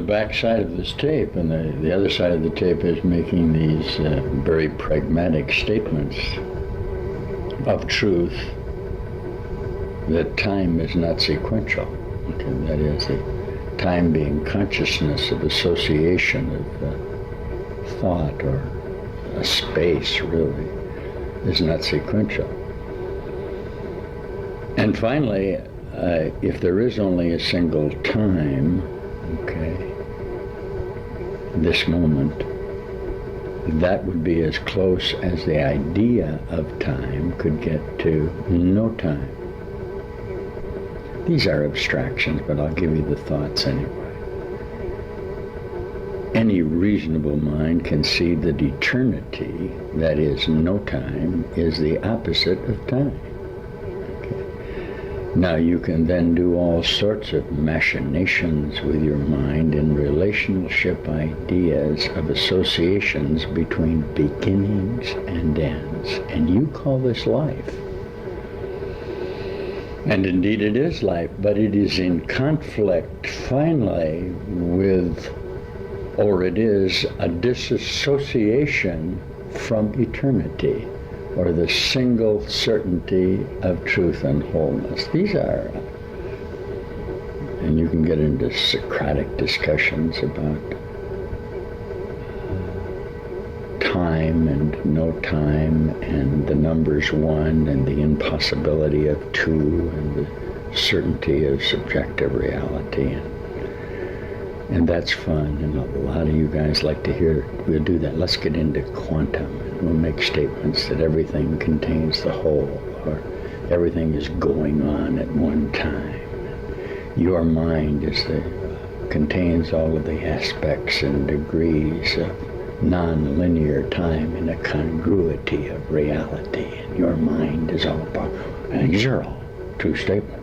back side of this tape, and the other side of the tape is making these very pragmatic statements of truth that time is not sequential. Okay, that is, that time being consciousness of association of thought or a space, really, is not sequential. And finally, if there is only a single time, okay, this moment, that would be as close as the idea of time could get to no time. These are abstractions, but I'll give you the thoughts anyway. Any reasonable mind can see that eternity, that is no time, is the opposite of time. Now you can then do all sorts of machinations with your mind in relationship ideas of associations between beginnings and ends. And you call this life. And indeed it is life, but it is in conflict finally with, or it is a disassociation from eternity, or the single certainty of truth and wholeness. These are, and you can get into Socratic discussions about time and no time, and the numbers one, and the impossibility of two, and the certainty of subjective reality. And that's fun, and a lot of you guys like to hear. We'll do that. Let's get into quantum, and we'll make statements that everything contains the whole, or everything is going on at one time. Your mind contains all of the aspects and degrees of non-linear time in a congruity of reality, and your mind is all about, and these are all true statements.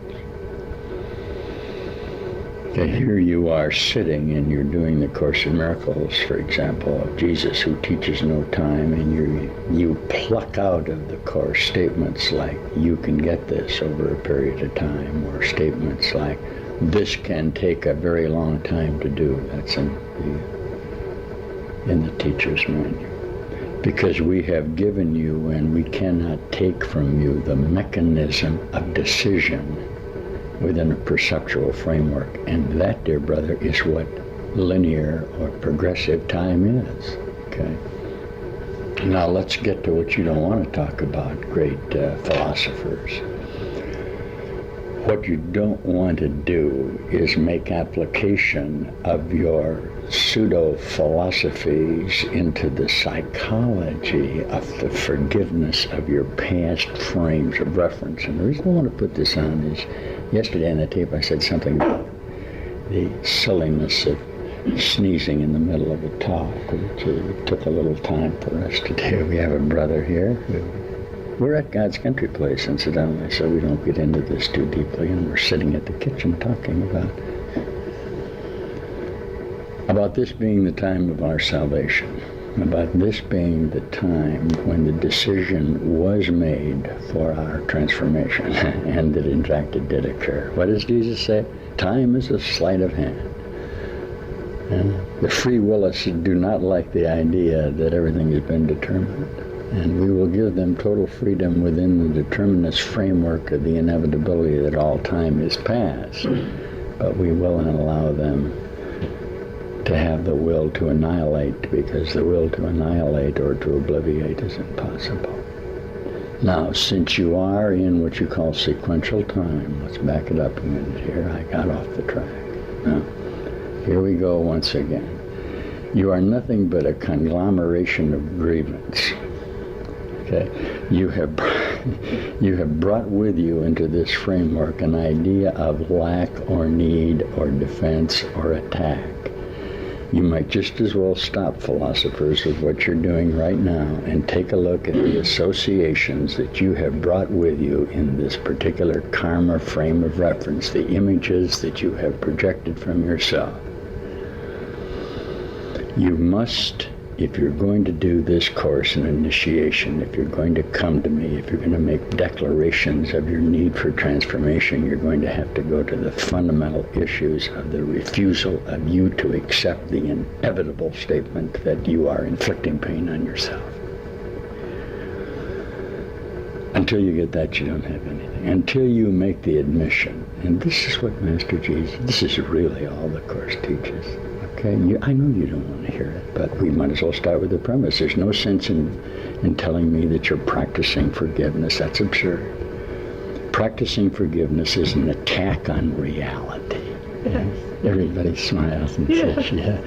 Okay, here you are sitting and you're doing the Course in Miracles, for example, of Jesus who teaches no time, and you pluck out of the Course statements like, you can get this over a period of time, or statements like, this can take a very long time to do. That's in the teacher's manual. Because we have given you, and we cannot take from you, the mechanism of decision within a perceptual framework. And that, dear brother, is what linear or progressive time is. Okay? Now let's get to what you don't want to talk about, great philosophers. What you don't want to do is make application of your pseudo-philosophies into the psychology of the forgiveness of your past frames of reference. And the reason I want to put this on is, yesterday on the tape I said something about the silliness of sneezing in the middle of a talk, which took a little time for us to do. We have a brother here. We're at God's Country Place, incidentally, so we don't get into this too deeply, and we're sitting at the kitchen talking about this being the time of our salvation, about this being the time when the decision was made for our transformation, and that in fact it did occur. What does Jesus say? Time is a sleight of hand. And the free willists do not like the idea that everything has been determined. And we will give them total freedom within the determinist framework of the inevitability that all time is past. But we will not allow them to have the will to annihilate, because the will to annihilate or to obliviate is impossible. Now, since you are in what you call sequential time, let's back it up a minute here. I got off the track. Now, here we go once again. You are nothing but a conglomeration of grievance. Okay? You have brought with you into this framework an idea of lack or need or defense or attack. You might just as well stop, philosophers, with what you're doing right now and take a look at the associations that you have brought with you in this particular karma frame of reference, the images that you have projected from yourself. You must if you're going to do this course in initiation, if you're going to come to me, if you're going to make declarations of your need for transformation, you're going to have to go to the fundamental issues of the refusal of you to accept the inevitable statement that you are inflicting pain on yourself. Until you get that, you don't have anything. Until you make the admission, and this is what Master Jesus, this is really all the Course teaches. Okay, I know you don't want to hear it, but we might as well start with the premise. There's no sense in telling me that you're practicing forgiveness. That's absurd. Practicing forgiveness is an attack on reality. Yes. Everybody smiles and says, yeah.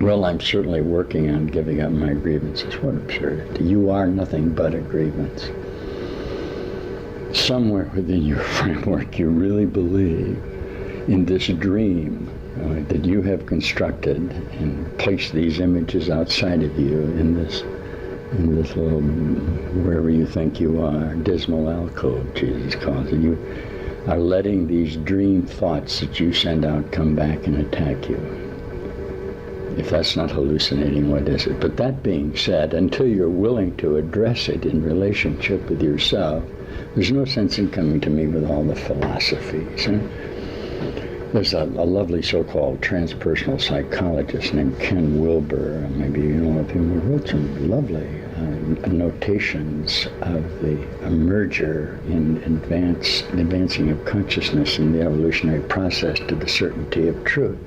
Well, I'm certainly working on giving up my grievances. What absurdity. You are nothing but a grievance. Somewhere within your framework, you really believe in this dream that you have constructed and placed these images outside of you in this little, wherever you think you are, dismal alcove, Jesus calls it. You are letting these dream thoughts that you send out come back and attack you. If that's not hallucinating, what is it? But that being said, until you're willing to address it in relationship with yourself, there's no sense in coming to me with all the philosophies. Huh? There's a lovely so-called transpersonal psychologist named Ken Wilber, maybe you know of him, who wrote some lovely notations of the merger in advancing of consciousness in the evolutionary process to the certainty of truth.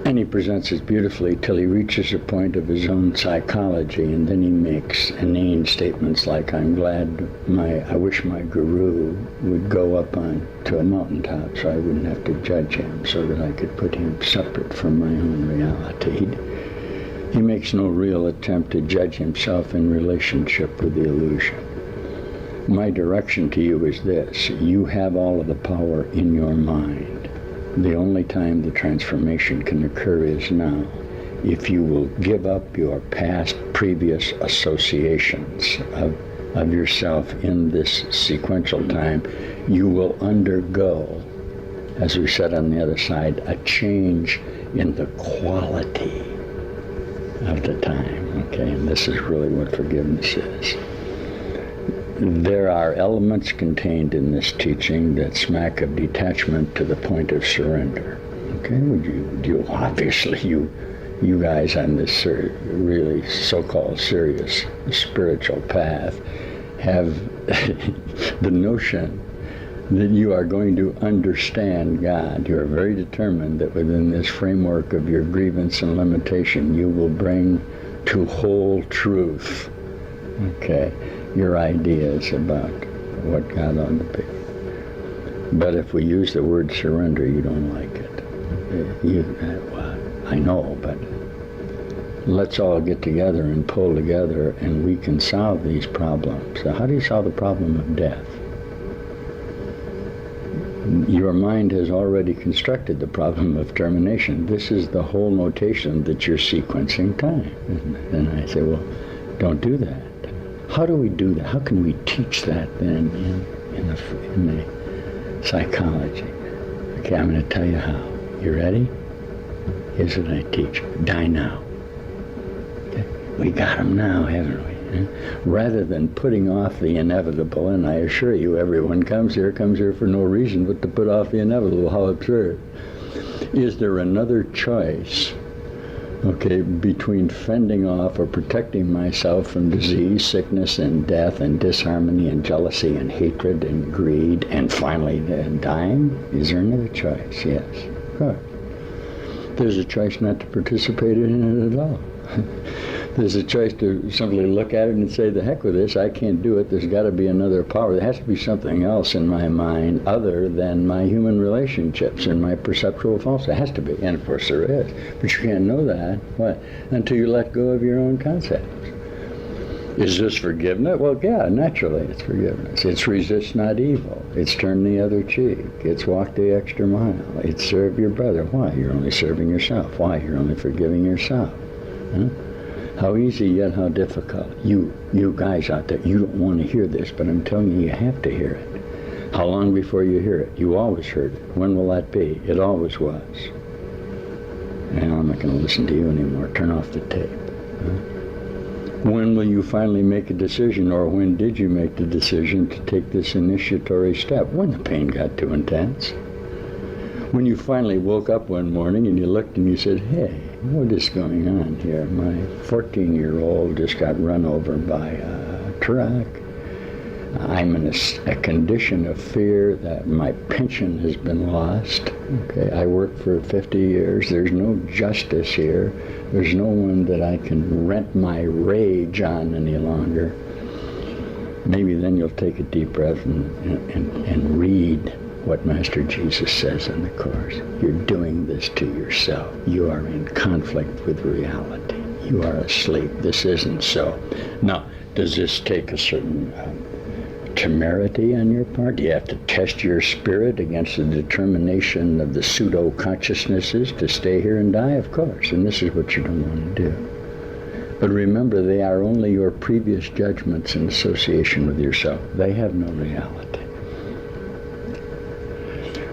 And he presents it beautifully till he reaches a point of his own psychology, and then he makes inane statements like, I wish my guru would go up to a mountaintop so I wouldn't have to judge him, so that I could put him separate from my own reality. He makes no real attempt to judge himself in relationship with the illusion. My direction to you is this: you have all of the power in your mind. The only time the transformation can occur is now. If you will give up your previous associations of yourself in this sequential time, you will undergo, as we said on the other side, a change in the quality of the time. Okay, and this is really what forgiveness is. There are elements contained in this teaching that smack of detachment to the point of surrender. Okay, you obviously you guys on this really so-called serious spiritual path have the notion that you are going to understand God. You are very determined that within this framework of your grievance and limitation, you will bring to whole truth, okay, your ideas about what God ought to be. But if we use the word surrender, you don't like it. Well, I know, but let's all get together and pull together, and we can solve these problems. So how do you solve the problem of death? Your mind has already constructed the problem of termination. This is the whole notation that you're sequencing time, isn't it? And I say, well, don't do that. How do we do that? How can we teach that then in the psychology? Okay, I'm going to tell you how. You ready? Here's what I teach. Die now. Okay? We got them now, haven't we? Rather than putting off the inevitable, and I assure you everyone comes here for no reason but to put off the inevitable. How absurd. Is there another choice, okay, between fending off or protecting myself from disease, sickness, and death, and disharmony, and jealousy, and hatred, and greed, and finally dying? Is there another choice? Yes, of course. There's a choice not to participate in it at all. There's a choice to simply look at it and say, the heck with this, I can't do it. There's got to be another power. There has to be something else in my mind other than my human relationships and my perceptual falsehood. There has to be, and of course there is. But you can't know that, what? Until you let go of your own concepts. Is this forgiveness? Well, yeah, naturally it's forgiveness. It's resist not evil. It's turn the other cheek. It's walk the extra mile. It's serve your brother. Why? You're only serving yourself. Why? You're only forgiving yourself. Huh? How easy yet how difficult. You guys out there, you don't want to hear this, but I'm telling you, you have to hear it. How long before you hear it? You always heard it. When will that be? It always was. And I'm not going to listen to you anymore. Turn off the tape. When will you finally make a decision, or when did you make the decision to take this initiatory step? When the pain got too intense. When you finally woke up one morning and you looked and you said, hey, what is going on here? My 14-year-old just got run over by a truck. I'm in a condition of fear that my pension has been lost. Okay, I worked for 50 years. There's no justice here. There's no one that I can rent my rage on any longer. Maybe then you'll take a deep breath and read what Master Jesus says in the Course. You're doing this to yourself. You are in conflict with reality. You are asleep. This isn't so. Now, does this take a certain temerity on your part? Do you have to test your spirit against the determination of the pseudo-consciousnesses to stay here and die? Of course. And this is what you don't want to do. But remember, they are only your previous judgments in association with yourself. They have no reality.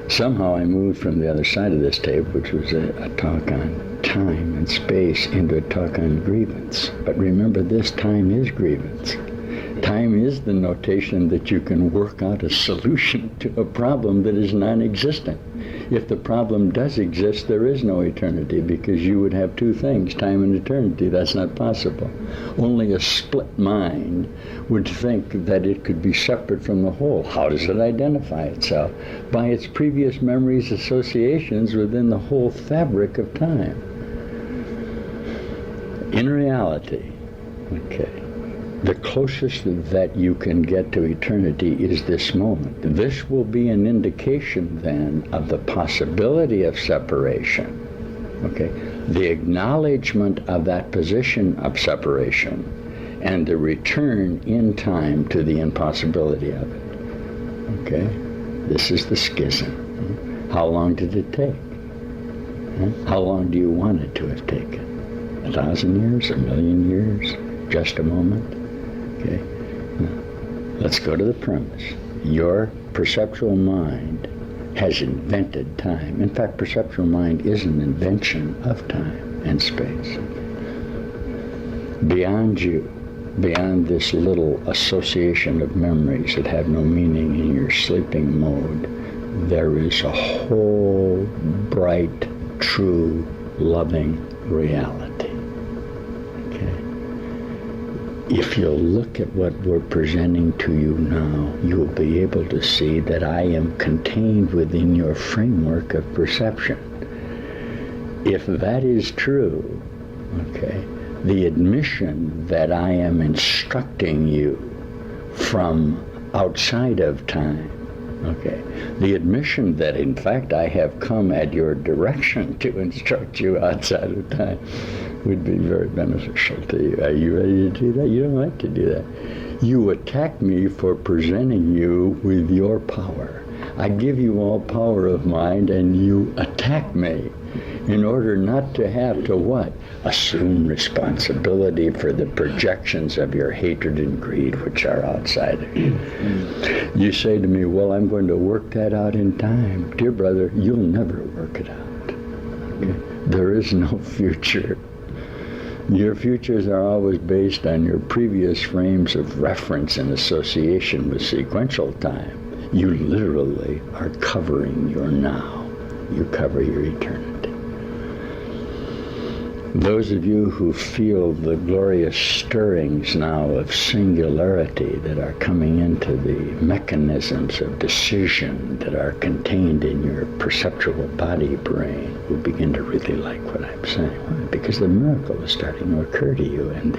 Somehow I moved from the other side of this tape, which was a talk on time and space, into a talk on grievance. But remember, this time is grievance. Time is the notation that you can work out a solution to a problem that is non-existent. If the problem does exist, there is no eternity, because you would have two things, time and eternity. That's not possible. Only a split mind would think that it could be separate from the whole. How does it identify itself? By its previous memories, associations within the whole fabric of time. In reality, okay, the closest that you can get to eternity is this moment. This will be an indication then of the possibility of separation. Okay? The acknowledgement of that position of separation and the return in time to the impossibility of it. Okay? This is the schism. How long did it take? How long do you want it to have taken? 1,000 years? 1,000,000 years? Just a moment? Okay, now, let's go to the premise. Your perceptual mind has invented time. In fact, perceptual mind is an invention of time and space. Beyond you, beyond this little association of memories that have no meaning in your sleeping mode, there is a whole bright, true, loving reality. If you'll look at what we're presenting to you now, you will be able to see that I am contained within your framework of perception. If that is true, okay, the admission that I am instructing you from outside of time, okay, the admission that in fact I have come at your direction to instruct you outside of time, would be very beneficial to you. Are you ready to do that? You don't like to do that. You attack me for presenting you with your power. I give you all power of mind, and you attack me in order not to have to what? Assume responsibility for the projections of your hatred and greed, which are outside of you. You say to me, well, I'm going to work that out in time. Dear brother, you'll never work it out. Okay? There is no future. Your futures are always based on your previous frames of reference and association with sequential time. You literally are covering your now. You cover your eternity. Those of you who feel the glorious stirrings now of singularity that are coming into the mechanisms of decision that are contained in your perceptual body brain will begin to really like what I'm saying. Why? Because the miracle is starting to occur to you, and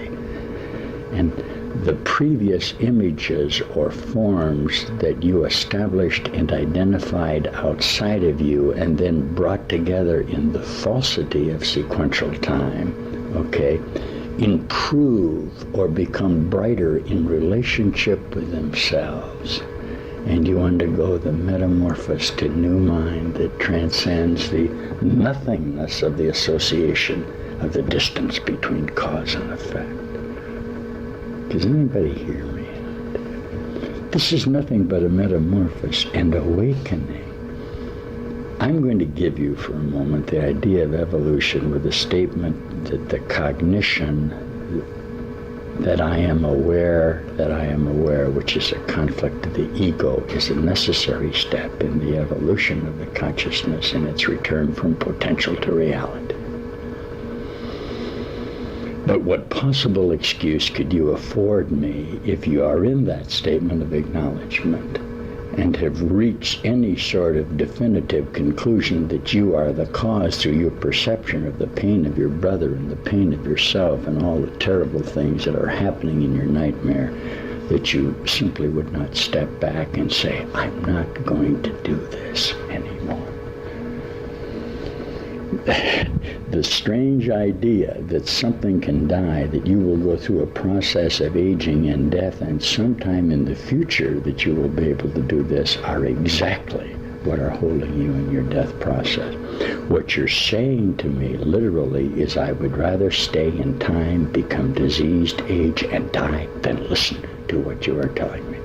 the previous images or forms that you established and identified outside of you and then brought together in the falsity of sequential time, okay, improve or become brighter in relationship with themselves. And you undergo the metamorphosis to new mind that transcends the nothingness of the association of the distance between cause and effect. Does anybody hear me? This is nothing but a metamorphosis and awakening. I'm going to give you for a moment the idea of evolution with a statement that the cognition that I am aware, which is a conflict of the ego, is a necessary step in the evolution of the consciousness in its return from potential to reality. But what possible excuse could you afford me if you are in that statement of acknowledgement and have reached any sort of definitive conclusion that you are the cause through your perception of the pain of your brother and the pain of yourself and all the terrible things that are happening in your nightmare, that you simply would not step back and say, I'm not going to do this anymore? The strange idea that something can die, that you will go through a process of aging and death, and sometime in the future that you will be able to do this, are exactly what are holding you in your death process. What you're saying to me literally is, I would rather stay in time, become diseased, age, and die than listen to what you are telling me.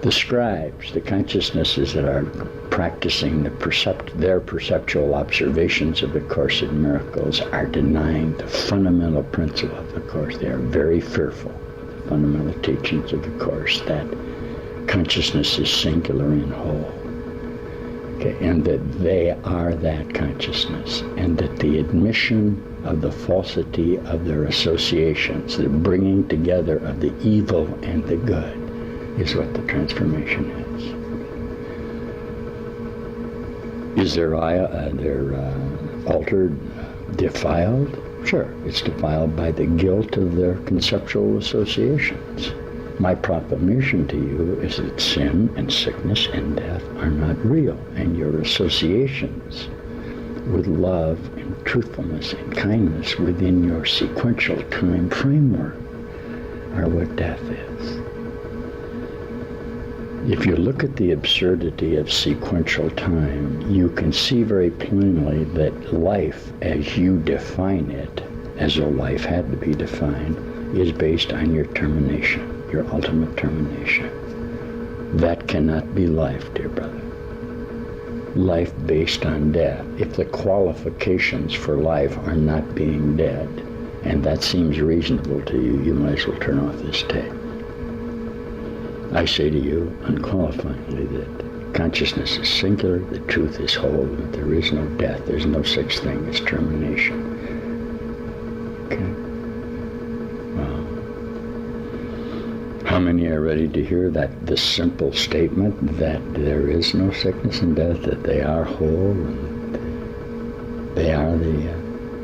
The scribes, the consciousnesses that are practicing their perceptual observations of the Course in Miracles, are denying the fundamental principle of the Course. They are very fearful of the fundamental teachings of the Course, that consciousness is singular and whole. Okay, and that they are that consciousness, and that the admission of the falsity of their associations, the bringing together of the evil and the good, is what the transformation is. Is their altar defiled? Sure, it's defiled by the guilt of their conceptual associations. My proclamation to you is that sin and sickness and death are not real, and your associations with love and truthfulness and kindness within your sequential time framework are what death is. If you look at the absurdity of sequential time, you can see very plainly that life, as you define it, as though life had to be defined, is based on your termination, your ultimate termination. That cannot be life, dear brother. Life based on death. If the qualifications for life are not being dead, and that seems reasonable to you, you might as well turn off this tape. I say to you unqualifiedly that consciousness is singular, the truth is whole, that there is no death, there's no such thing as termination. Okay? Well, how many are ready to hear this simple statement that there is no sickness and death, that they are whole, and they are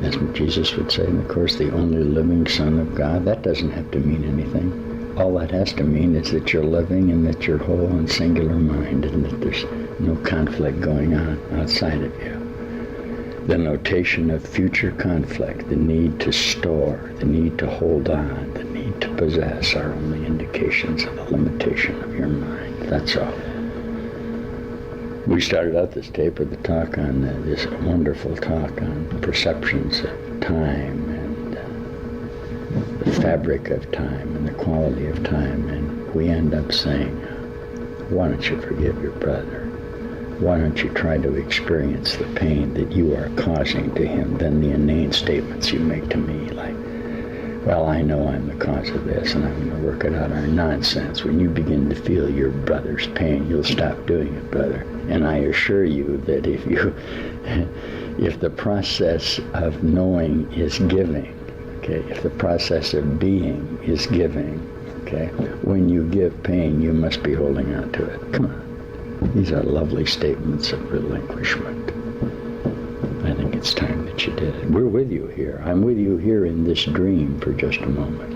as Jesus would say in the Course, the only living Son of God? That doesn't have to mean anything. All that has to mean is that you're living and that you're whole and singular mind, and that there's no conflict going on outside of you. The notation of future conflict, the need to store, the need to hold on, the need to possess, are only indications of the limitation of your mind. That's all. We started out this tape with a talk on this wonderful talk on perceptions of time and the fabric of time and the quality of time, and we end up saying, why don't you forgive your brother? Why don't you try to experience the pain that you are causing to him? Then the inane statements you make to me, like, well, I know I'm the cause of this and I'm going to work it out, are nonsense. When you begin to feel your brother's pain, you'll stop doing it, brother. And I assure you that if the process of knowing is giving, okay, if the process of being is giving, okay, when you give pain, you must be holding on to it. Come on. These are lovely statements of relinquishment. I think it's time that you did it. We're with you here. I'm with you here in this dream for just a moment,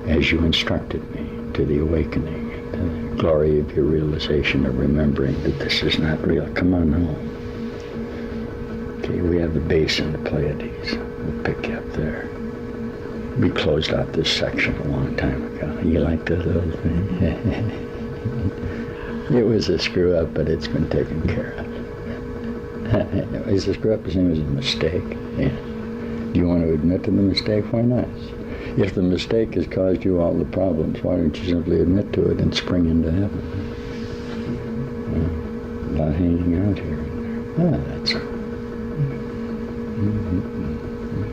as you instructed me to the awakening and to the glory of your realization of remembering that this is not real. Come on home. Okay, we have the bass and the Pleiades. We'll pick you up there. We closed out this section a long time ago. You like that little thing? It was a screw up, but it's been taken care of. Is a screw up the same as a mistake? Yeah. Do you want to admit to the mistake? Why not? If the mistake has caused you all the problems, why don't you simply admit to it and spring into heaven? A lot hanging out here. Ah, that's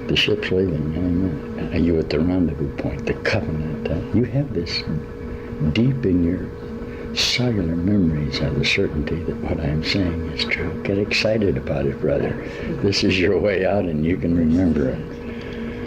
the ship's leaving. Amen. Are you at the rendezvous point, the covenant? You have this deep in your cellular memories of the certainty that what I'm saying is true. Get excited about it, brother. This is your way out, and you can remember it.